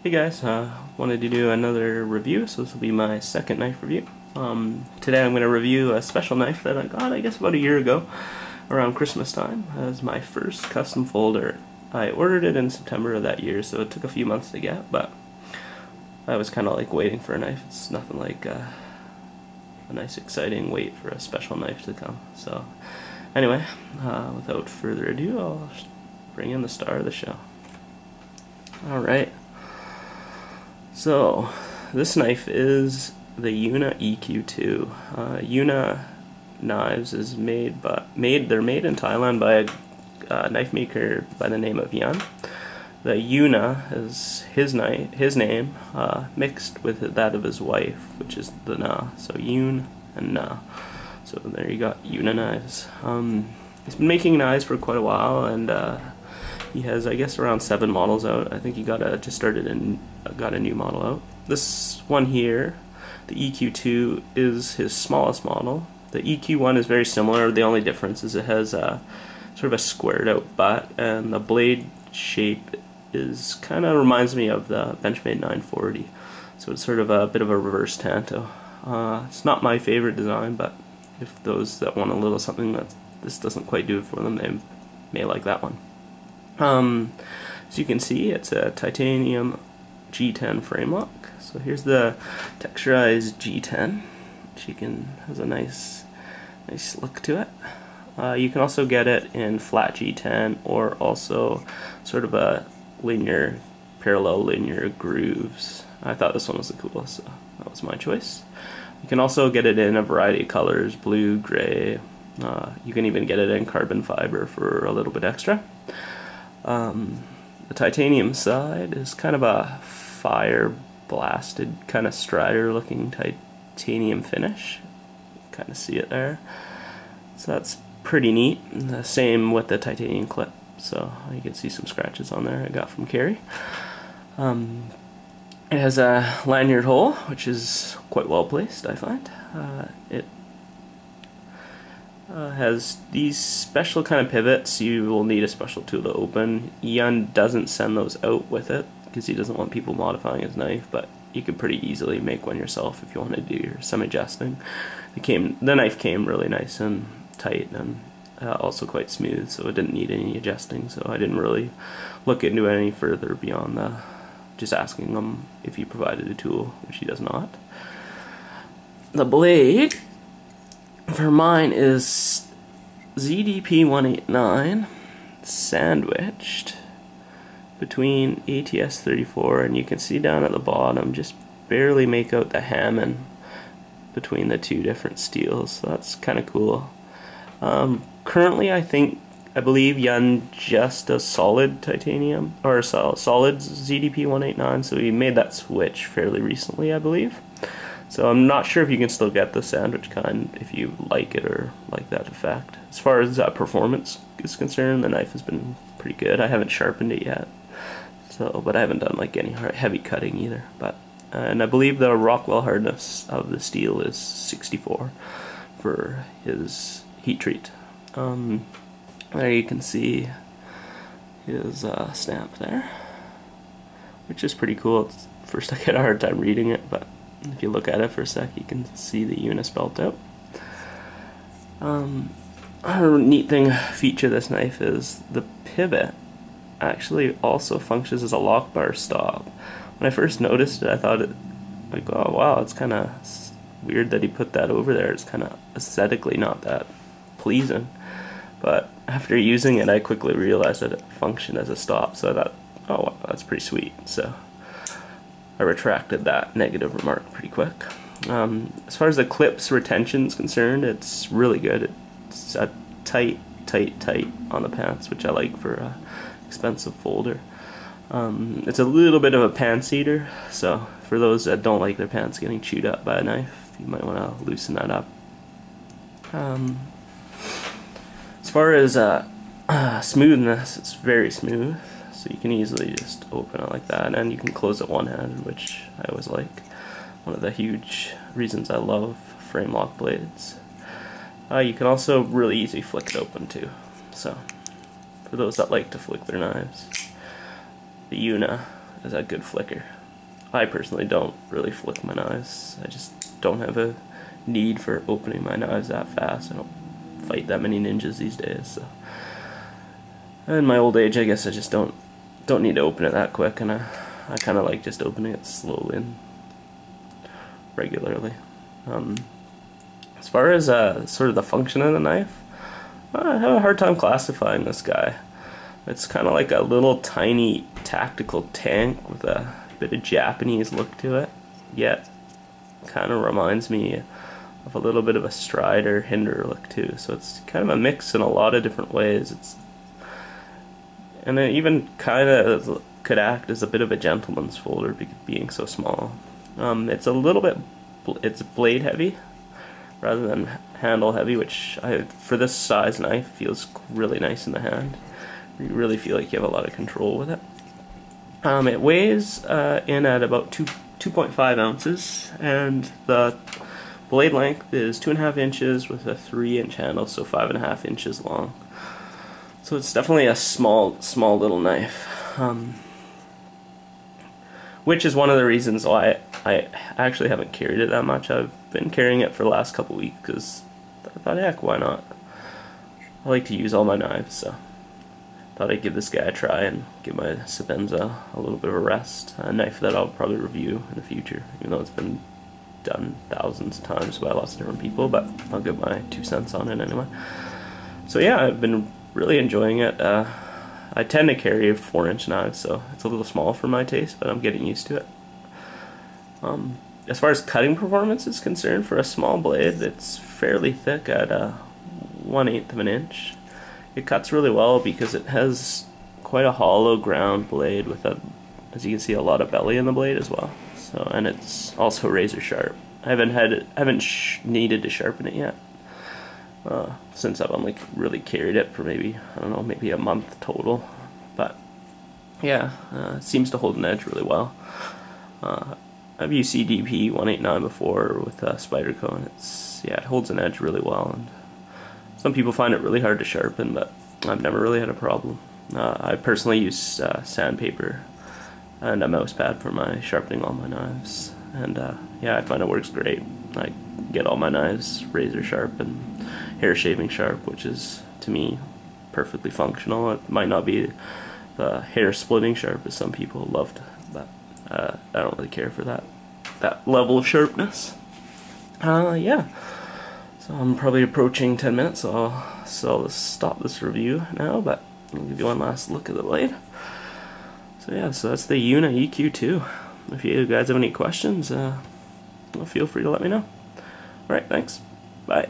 Hey guys, wanted to do another review, so this will be my second knife review. Today I'm going to review a special knife that I got, I guess, about a year ago, around Christmas time, as my first custom folder. I ordered it in September of that year, so it took a few months to get, but I was kind of like waiting for a knife. It's nothing like a nice exciting wait for a special knife to come. So anyway, without further ado, I'll bring in the star of the show. Alright. So, this knife is the Yuna EQ2. Yuna knives is they're made in Thailand by a knife maker by the name of Yuna. The Yuna is his name mixed with that of his wife, which is the Na. So Yun and Na. So there you got Yuna knives. He's been making knives for quite a while, and he has, I guess, around 7 models out. I think he just started and got a new model out. This one here, the EQ2, is his smallest model. The EQ1 is very similar. The only difference is it has sort of a squared out butt, and the blade shape kind of reminds me of the Benchmade 940. So it's sort of a bit of a reverse tanto. It's not my favorite design, but if those that want a little something that this doesn't quite do it for them, they may like that one. As you can see, it's a titanium G10 frame lock. So here's the texturized G10, which has a nice look to it. You can also get it in flat G10 or also sort of a parallel linear grooves. I thought this one was the coolest, so that was my choice. You can also get it in a variety of colors: blue, gray. You can even get it in carbon fiber for a little bit extra. The titanium side is kind of a fire blasted kind of strider looking titanium finish. Kind of see it there. So that's pretty neat. The same with the titanium clip. So you can see some scratches on there I got from Carrie. It has a lanyard hole, which is quite well placed, I find. It has these special kind of pivots. You will need a special tool to open. Yun doesn't send those out with it because he doesn't want people modifying his knife, but you could pretty easily make one yourself if you want to do some adjusting. The knife came really nice and tight, and also quite smooth, so it didn't need any adjusting. So I didn't really look into it any further beyond just asking him if he provided a tool, which he does not. The blade for mine is ZDP 189 sandwiched between ATS 34, and you can see down at the bottom just barely make out the Hammond between the two different steels. So that's kind of cool. Currently, I believe Yun just does solid titanium, or solid ZDP 189, so he made that switch fairly recently, I believe. So I'm not sure if you can still get the sandwich kind if you like it or like that effect. As far as performance is concerned, the knife has been pretty good. I haven't sharpened it yet, but I haven't done like any heavy cutting either. And I believe the Rockwell hardness of the steel is 64 for his heat treat. There you can see his stamp there, which is pretty cool. First I get a hard time reading it, but if you look at it for a sec, you can see the Yuna spelled out. A neat feature of this knife is the pivot actually also functions as a lock bar stop. When I first noticed it, I thought oh wow, it's kind of weird that he put that over there. It's kind of aesthetically not that pleasing. But after using it, I quickly realized that it functioned as a stop, so I thought, oh wow, that's pretty sweet. So I retracted that negative remark pretty quick. As far as the clip's retention is concerned, it's really good. It's a tight on the pants, which I like for an expensive folder. It's a little bit of a pants eater, so for those that don't like their pants getting chewed up by a knife, you might want to loosen that up. As far as smoothness, it's very smooth. So you can easily just open it like that, and you can close it one-handed, which I always like. One of the huge reasons I love frame lock blades. You can also really easily flick it open too. So for those that like to flick their knives, the Yuna is a good flicker. I personally don't really flick my knives. I just don't have a need for opening my knives that fast. I don't fight that many ninjas these days. So. In my old age, I guess I just don't need to open it that quick, and I kind of like just opening it slowly and regularly. As far as sort of the function of the knife, I have a hard time classifying this guy. It's kind of like a little tiny tactical tank with a bit of Japanese look to it, yet kind of reminds me of a little bit of a Strider Hinder look too. So it's kind of a mix in a lot of different ways. And it even kind of could act as a bit of a gentleman's folder, being so small. It's a little bit, it's blade heavy rather than handle heavy, which for this size knife feels really nice in the hand. You really feel like you have a lot of control with it. It weighs in at about 2.5 ounces, and the blade length is 2.5 inches with a 3-inch handle, so 5.5 inches long. So it's definitely a small little knife, which is one of the reasons why I actually haven't carried it that much. I've been carrying it for the last couple weeks because I thought, heck, why not? I like to use all my knives, so thought I'd give this guy a try and give my Sebenza a little bit of a rest. A knife that I'll probably review in the future, even though it's been done thousands of times by lots of different people, but I'll give my 2 cents on it anyway. So yeah, I've been really enjoying it. I tend to carry 4-inch knives, so it's a little small for my taste, but I'm getting used to it. As far as cutting performance is concerned, for a small blade, it's fairly thick at 1/8 of an inch. It cuts really well because it has quite a hollow ground blade with as you can see, a lot of belly in the blade as well. So, and it's also razor sharp. I haven't needed to sharpen it yet. Since I've only really carried it for maybe, I don't know, maybe a month total. But yeah, it seems to hold an edge really well. I've used CDP 189 before with Spyderco, and it holds an edge really well. And some people find it really hard to sharpen, but I've never really had a problem. I personally use sandpaper and a mouse pad for my sharpening all my knives, and yeah, I find it works great. I get all my knives razor sharp and hair shaving sharp, which is, to me, perfectly functional. It might not be the hair splitting sharp as some people loved, but I don't really care for that level of sharpness. Yeah, so I'm probably approaching 10 minutes, so I'll stop this review now, but I'll give you one last look at the blade. So yeah, so that's the Yuna EQ2. If you guys have any questions, feel free to let me know. Alright, thanks. Bye.